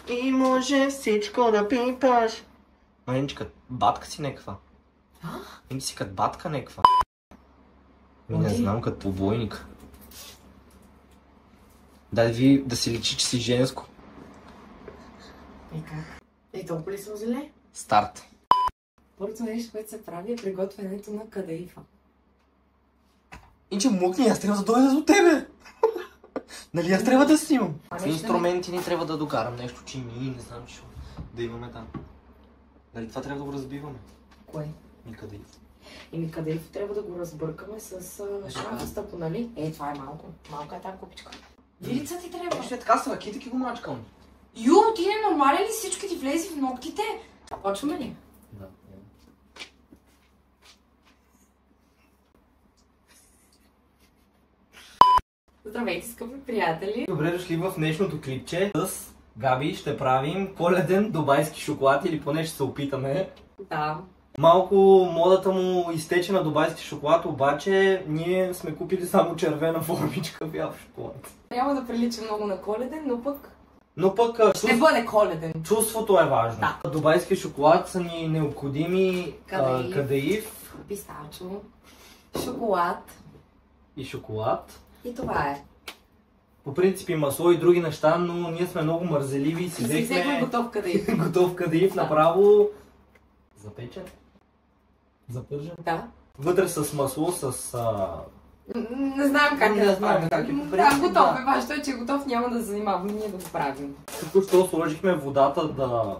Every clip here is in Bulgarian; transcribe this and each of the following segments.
И може всичко да пипаш. Маничка, батка си неква. Им си като батка неква. Не знам, като побойник. Дай ви да си личи, че си женско. И как? И толкова ли са зеле? Старт. Първото нещо, което се прави е приготвянето на кадаифа. Инче мукни, аз трябва да дойда до тебе. Нали аз трябва да снимам? С инструменти ни трябва да докарам нещо, че ми не знам, че да имаме там. Нали това трябва да го разбиваме? Кое? Кадаиф. Еми кадаиф трябва да го разбъркаме с шанка стъпо, нали? Това е малко. Малка е тази купичка. Вилица ти трябва. Ще така с ръките ги го мачкам. Ю, ти не нормален ли? Всички ти влези в ногтите? Почваме ли? Да. Здравейте, скъпи приятели! Добре дошли в днешното клипче. С Габи ще правим коледен дубайски шоколад или поне ще се опитаме. Да. Малко модата му изтече на дубайски шоколад, обаче ние сме купили само червена формичка бял шоколад. Няма да прилича много на коледен, но пък ще бъде коледен. Чувството е важно. Да. Дубайски шоколад са ни необходими кадаиф, пистачо, шоколад и шоколад. И това е. По принцип и масло и други неща, но ние сме много мързеливи и си взехме готов кадаиф. Готов кадаиф направо запечен. Запържен? Да. Вътре с масло, с... Не знам как не знам как е. Да, готов е. Важно е, че е готов, няма да занимаваме ние да го правим. Току-що сложихме водата да...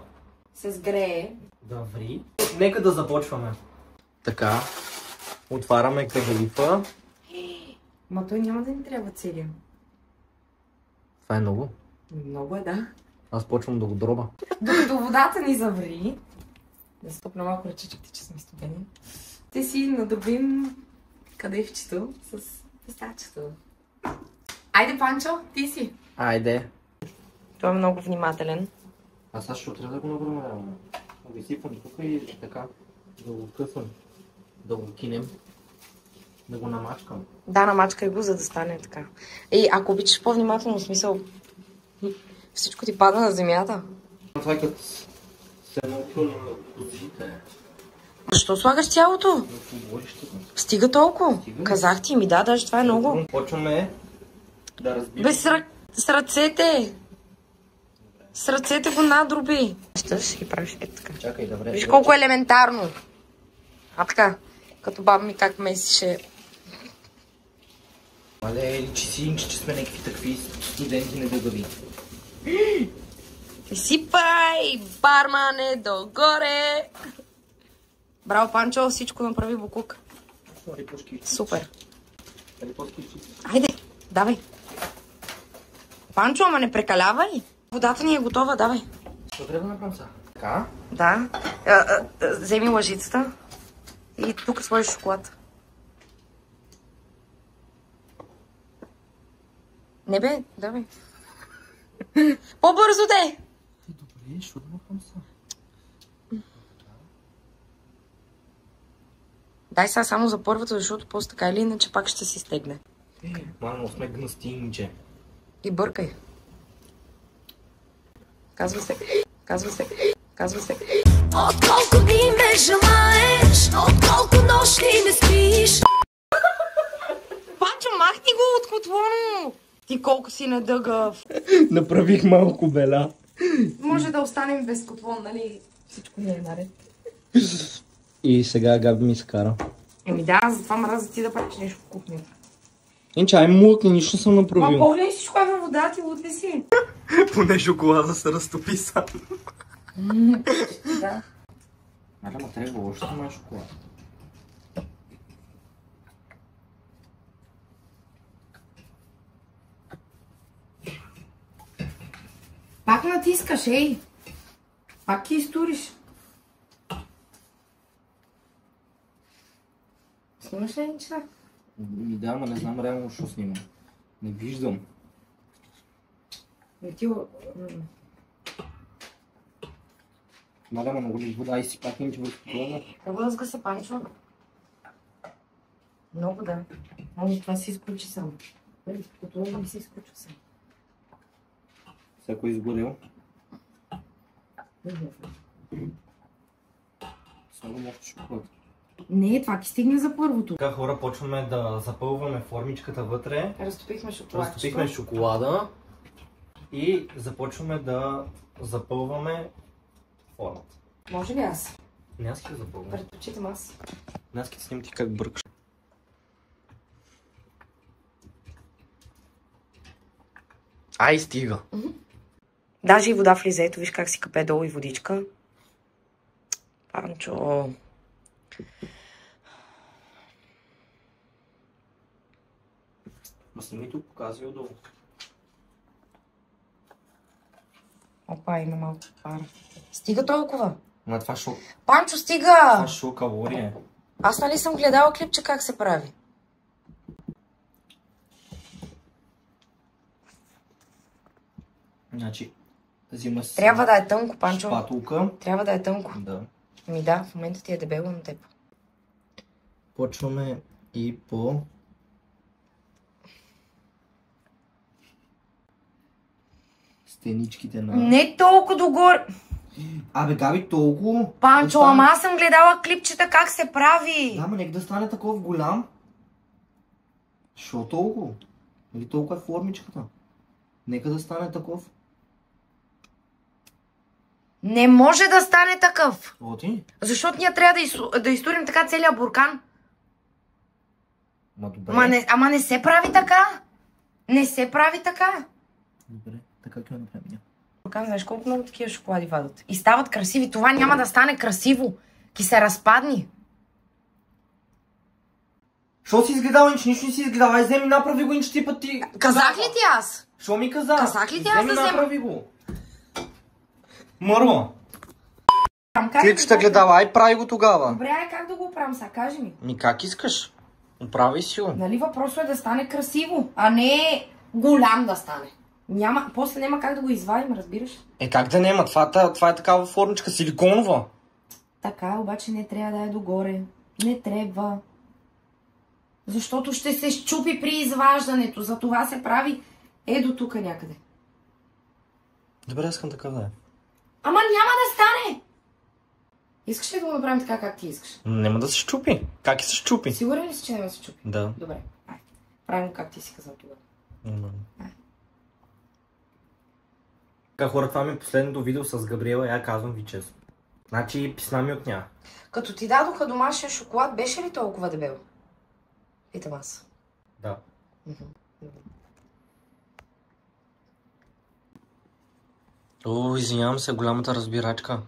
се сгрее. Да ври. Нека да започваме. Така. Отваряме кадаифа. Ма той няма да ни трябва целия. Това е много. Много е, да. Аз почвам да го дроба. Докато водата ни заври, да стопна малко ръчичките, че сме студени, ще си надобим кадаифчето с пистачето. Айде, Панчо, ти си. Айде. Той е много внимателен. Аз ще трябва да го направим. Да го изсипвам тук и така. Да го късвам. Да го кинем. Да го намачкам. Да, намачкай го, за да стане така. Ако обичаш по-внимателно, в смисъл, всичко ти падна на земята. Това е като се научил на козите. Защо слагаш цялото? Стига толкова. Казах ти ми, да, даже това е много. Почваме да разбиваме. Без с ръцете. С ръцете го надроби. Ще ги правиш така. Чакай, добре. Виж колко е елементарно. Така, като баба ми как месише. Мале, личи си, че сме някакви такви студенти недъгави. Сипай, бармане, догоре! Браво, Панчо, всичко направи букук. Супер. Айде, давай. Панчо, ама не прекалявай. Водата ни е готова, давай. Що трябва да направим сега? Така? Да. Вземи лъжицата и тук сложиш шоколад. Не бе, давай. По-бързо де! Добре, що да направим сега? Дай сега само за първата, защото после така или иначе пак ще си стегне. Мамо, сме гнъсти, момче. И бъркай. Казва се. Отколко дни ме желаеш, отколко нощи не спиш. Панчо, махни го от котлоно! Ти колко си недъгъв. Направих малко бела. Може да останем без котлон, нали? Всичко не е наред. И сега Габи ми скара. Да, затова мразя ти да правиш нещо в кухнята. Инче, ай млъкни, нищо съм направил. Погледни всичко е във вода, ти луд ли си? Поне шоколада се разтопи сам. Да. Ама трябва още има шоколад. Пак натискаш, ей! Пак ти изтуриш. Снимаш ли неща? Да, ама не знам реално какво снимам. Не виждам. Маля, много ли вода и си пак инче върху котлона? Лъзга се, Панчо. Много да. Може това си изключи само. Котлона ми се изключва само. Всяко изгорел. С много мощ шоколад. Не, това ти стигна за първото. Така, хора, почваме да запълваме формичката вътре. Разтопихме шоколада. И започваме да запълваме формата. Може ли аз? Не, аз ги запълвам. Предпочитам аз. Не, аз ги снимам ти как бъркаш. Ай, стига. Даже и вода влиза, ето виж как си капе долу и водичка. Панчо. Ма сними тук, показвай отдолу. Опа, има малко пара. Стига толкова. Ма това шо... Панчо, стига! Това шо калория. Аз нали съм гледала клипче как се прави. Значи, взима си... Трябва да е тънко, Панчо. Шпатулка. Трябва да е тънко. Да. Ми да, в момента ти е дебело на теб. Почваме и по... стеничките на... Не толкова догоре. Абе, Габи, толкова... Панчо, ама аз съм гледала клипчета как се прави. Да, ма нека да стане такова голям. Шо толкова? Нали толкова е формичката? Нека да стане таков. Не може да стане такъв. Оти? Защото ние трябва да изтурим така целия буркан. Ма добре. Ама не се прави така. Не се прави така. Добре, така ќе направим ние. Буркан, знаеш колко много такива шоколади вадат. И стават красиви. Това няма да стане красиво. Ки се разпадни. Шо си изгледал, инч? Нищо не си изгледал. Ай, вземи, направи го, инч, ти пъти. Казах ли ти аз? Шо ми каза? Казах ли ти аз да взема? Направи го. Мърво. Клипчета гледала, ай прави го тогава. Добре, ай как да го оправим сега? Кажи ми. Ми как искаш? Оправи си го. Нали въпросът е да стане красиво, а не голям да стане. После няма как да го извадим, разбираш? Е, как да няма? Това е такава формичка, силиконова. Така, обаче не трябва да е догоре. Не трябва. Защото ще се счупи при изваждането. За това се прави до тук някъде. Добре, искам така да е. Ама няма да стане! Искаш ли да го направим така, как ти искаш? Няма да се счупи. Как и се счупи? Сигурен ли си, че няма да се счупи? Да. Добре, ай. Правим как ти си казал тогава. Така, хора, това ми е последното видео с Габриела, я казвам ви честно. Значи, писна ми от ня. Като ти дадоха домашен шоколад, беше ли толкова дебел? Питам аз. Да. О, извинявам се, голямата разбирачка.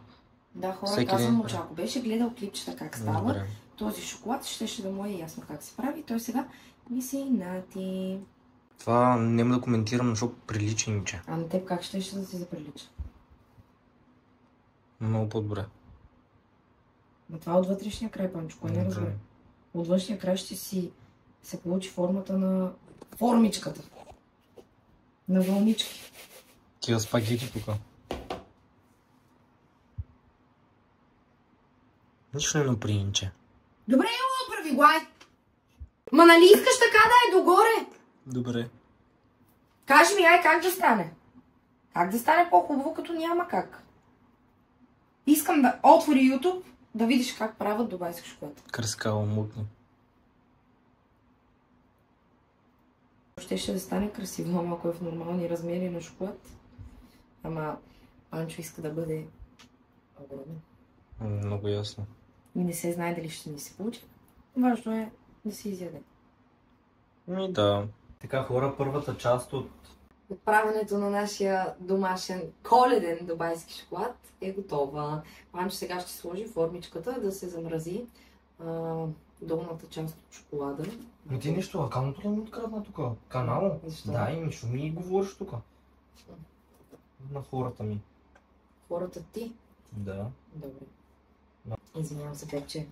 Да, хора, казвам му, че ако беше гледал клипчета как става, този шоколад ще да му е ясно как се прави. Той сега ми се инати. Това няма да коментирам, защото прилича инче. А на теб как ще да ти заприлича? Много по-добре. Но това от вътрешния край, Панчо, кой не разбира? От външния край ще си се получи формата на формичката. На вълнички. Тия спагети тук. Нищо не напри, инче. Добре, ела, прави глай! Ма нали искаш така да е догоре? Добре. Кажи ми, ай, как да стане? Как да стане по-хубаво, като няма как? Искам да отвори YouTube, да видиш как правят дубайски шоколад. Кръскава, мутни. Ще да стане красиво, ама ако е в нормални размери на шоколад. Ама Панчо иска да бъде огромен. Много ясно. И не се знае дали ще ни се получи. Важно е да се изяде. Ми да. Така, хора, първата част от Правенето на нашия домашен коледен дубайски шоколад е готова. Панчо сега ще сложи формичката да се замрази долната част от шоколада. Ми ти нищо, акаунто ли ми открадна тук? Канал? Защо? Да, и нищо ми говориш тук. На хората ми. Хората ти? Да. Добре. Извинявам се, Пепче.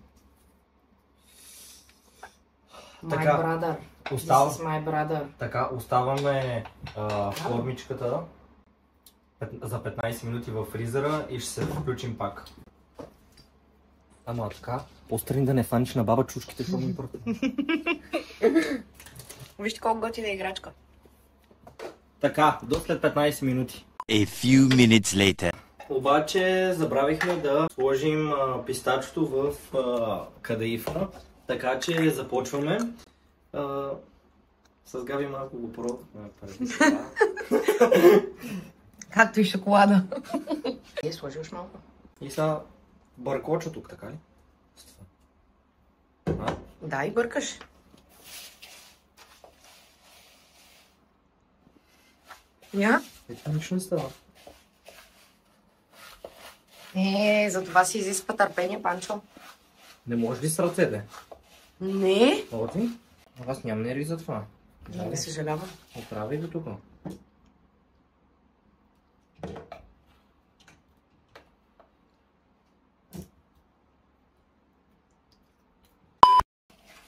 Така, My brother. Остава... This is my brother. Така, оставаме формичката за 15 минути във фризера и ще се включим пак. Ама така, по-страни да не фаниш на баба чушките, защото ми първо. Вижте колко готина играчка. Така, до след 15 минути. A few minutes later. Обаче забравихме да сложим пистачото в кадаифа, така че започваме. С Габи малко го пробвахме преди това. Както и шоколада. Сложи още малко. И сега бъркоча тук, така ли? Да, и бъркаш. Я? Това нищо не става. За това си изисква търпение, Панчо. Не може ли с ръцете? Не. Могат ли? Аз нямам нерви за това. Не съжалявам. Оправи го тук.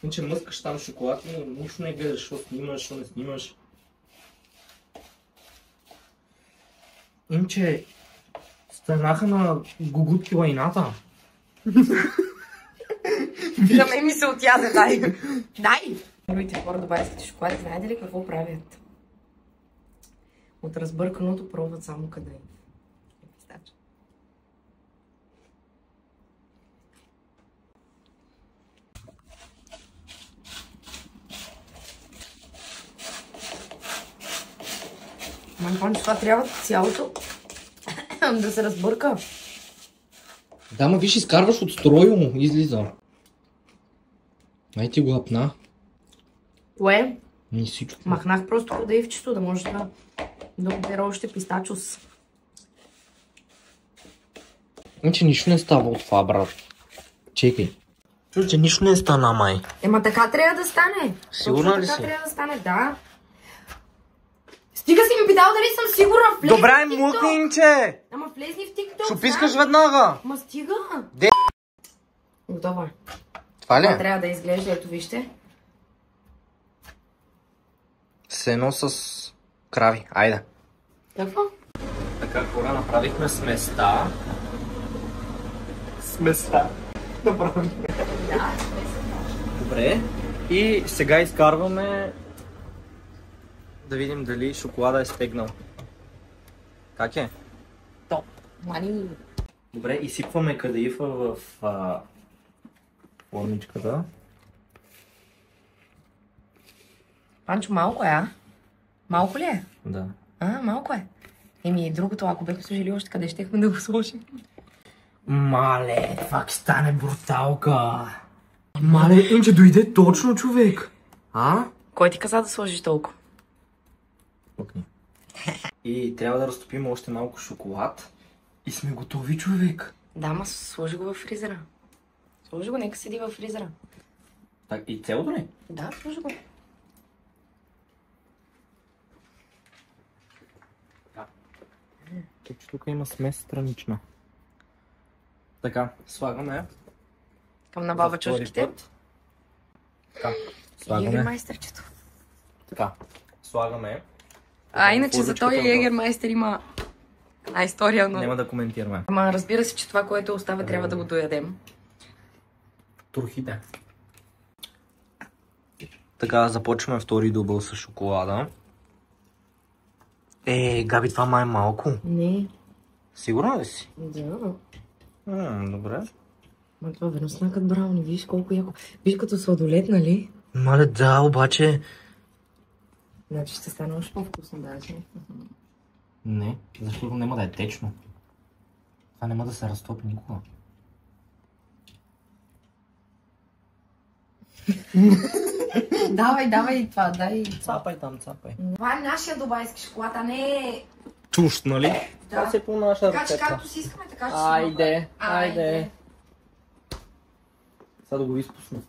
Иначе мъскаш там шоколад и нищо не гледаш, що снимаш, що не снимаш. Иначе станаха на гугутки лайната. На мен ми се отяде, дай. Дай! Другите хора до байските шоколади, знаете ли какво правят? От разбърканото пробват само къде е. Ман, това трябва цялото да се разбърка. Да, ма виж, изкарваш от строя му, излиза. Ай ти го апна. Кое? Не всичко. Махнах просто кадаивчето, да може да обера още пистачос. Иначе нищо не става от това, брат. Чекай. Чуш, че нищо не стана, май. Ема така трябва да стане. Сигурна ли си? Така трябва да стане, да. Стига си ми питал дали съм сигурна. Влезни Добре, в TikTok. мукнинче! Ама влезни в TikTok. Ще пискаш веднага. Ма стига. Де... Готово е. Това ли Това е? трябва да изглежда, ето вижте. Сено с крави. Айде. Какво? Така, хора, направихме сместа. Сместа. Направихме. Да. Добре. И сега изкарваме да видим дали шоколада е стегнал. Как е? Топ. Мани. Добре, изсипваме кадаифа в формичката. Панчо, малко е, а? Малко ли е? Да. Малко е. Еми, другото, ако бяхме сложили още къде, щехме да го сложим. Мале, това ще стане бруталка. Мале, инче дойде точно човек. А? Кой ти каза да сложиш толкова? Okay. И трябва да разтопим още малко шоколад. И сме готови, човек. Да, ма сложи го във фризера. Сложи го, нека седи във фризера. Так, и цялото ли? Да, сложи го. Тук има смес странична. Така, слагаме. Към на баба чушките. Така, И слагаме. егермайстерчето. Така, слагаме. Иначе за този егермайстер има една история, но... Няма да коментираме. Ама разбира се, че това, което остава, трябва да го доядем. Турхите. Така, започваме втори дубъл с шоколада. Габи, това май е малко. Не. Сигурна ли си? Да. Добре. Ма това ведно снакът брауни, виж колко яко. Виж като сладолет, нали? Мале, да, обаче... Значи ще стане още по-вкусно даже. Не, защото няма да е течно. Това няма да се разтопи никога. Давай това, дай. Цапай там, цапай. Това е нашия дубайски шоколад, а не... Чужд, нали? Да. Това си е по наша Така че рецепта. както си искаме, така ще си Айде, направим. айде. Сега да го изпусна.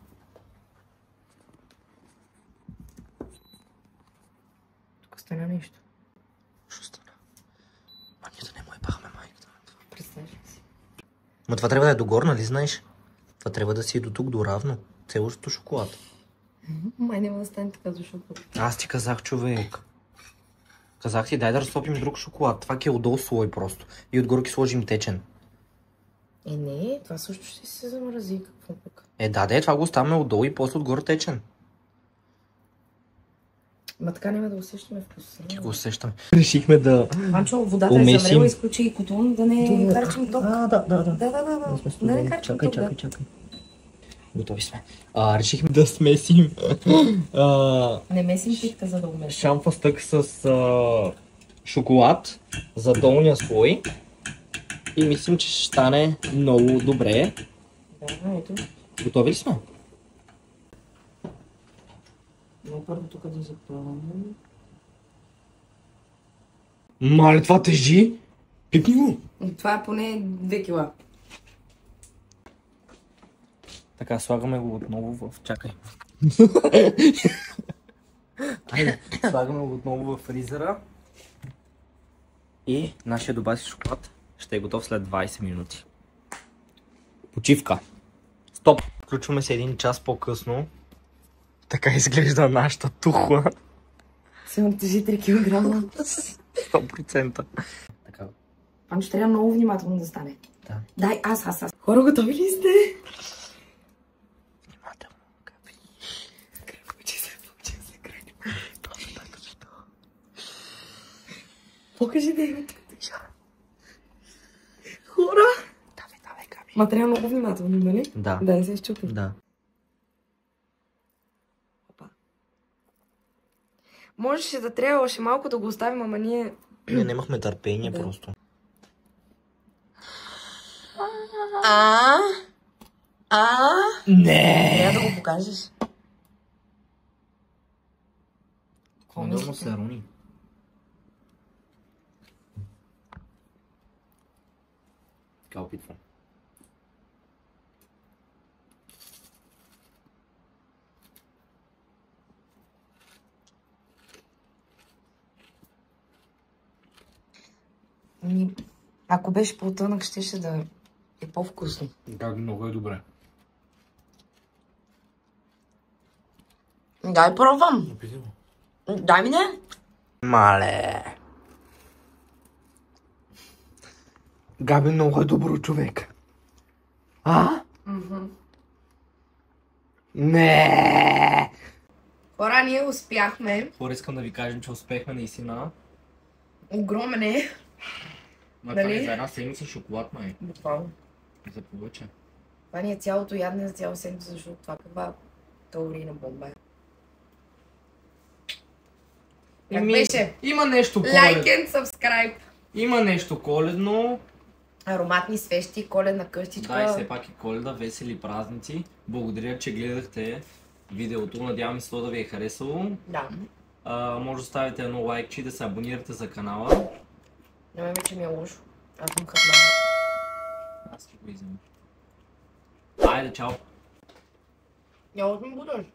Тук стана нещо. Що стана? Ма ние да не му ебахме майката. Представяш ли си? Ма това трябва да е догор, нали знаеш? Това трябва да си и до тук доравно. Целото шоколад. Май няма да стане така, защото... Аз ти казах, човек. Казах ти, дай да разтопим друг шоколад. Това е отдолу слой просто. И отгоре ки сложим течен. Не, това също ще се замрази. Какво пък? Да, това го оставяме отдолу и после отгоре течен. Ма така няма да усещаме вкуса. Ще го усещаме. Решихме да Панчо, водата е умесим. заврела, изключи и котон, да не харчим ток. Да. Да не харчим ток, да. Чакай. Готови сме. Решихме да смесим Не месим тикта, за да умеш. шамфастък с шоколад за долния слой. И мислим, че ще стане много добре. Да, ето. Готови ли сме? Но първо тук да запълним. Мале, това тежи! Пипни го! Това е поне 2 кила. Така, слагаме го отново в... Чакай. Айде, слагаме го отново в фризера. И нашия добаси шоколад ще е готов след 20 минути. Почивка. Стоп! Включваме се 1 час по-късно. Така изглежда нашата тухла. Само тежи 3 килограма. 100%. Така. Панчо, трябва много внимателно да стане. Да. Дай, аз. Хора, готови ли сте? Внимателно. Капи. Получи се. Покажи да името. Хора! Давай, Капи. Ма трябва много внимателно, нали? Да. Да, не се изчупи. Да. Можеше да трябва още малко да го оставим, ама ние... Ние нямахме търпение Да. просто. Не! Трябва да го покажеш. Надолу се руни. Така опитвам. Ако беше по-тънък, щеше да е по-вкусно. Как много е добре. Дай пробвам. Дай ми не. Мале. Габи много е добро човек. Не. Хора, ние успяхме. Хора, искам да ви кажем, че успехме наистина. Огромен е. Ма Нали? това е за една седмица шоколад, май. Буквално. За повече. Това ни е цялото ядене за цяла седмица, защото това каква калорийна бомба е. Как беше? Има нещо Like коледно. and subscribe. Има нещо коледно. Ароматни свещи, коледна къщичка. Да, и все пак е Коледа, весели празници. Благодаря, че гледахте видеото. Надявам се то да ви е харесало. Да. Може да ставите едно лайкче и да се абонирате за канала. Не ме че ми е лошо. Аз съм хъпнала. Аз ще го изям. Айде, чао! Няма да ми будеш.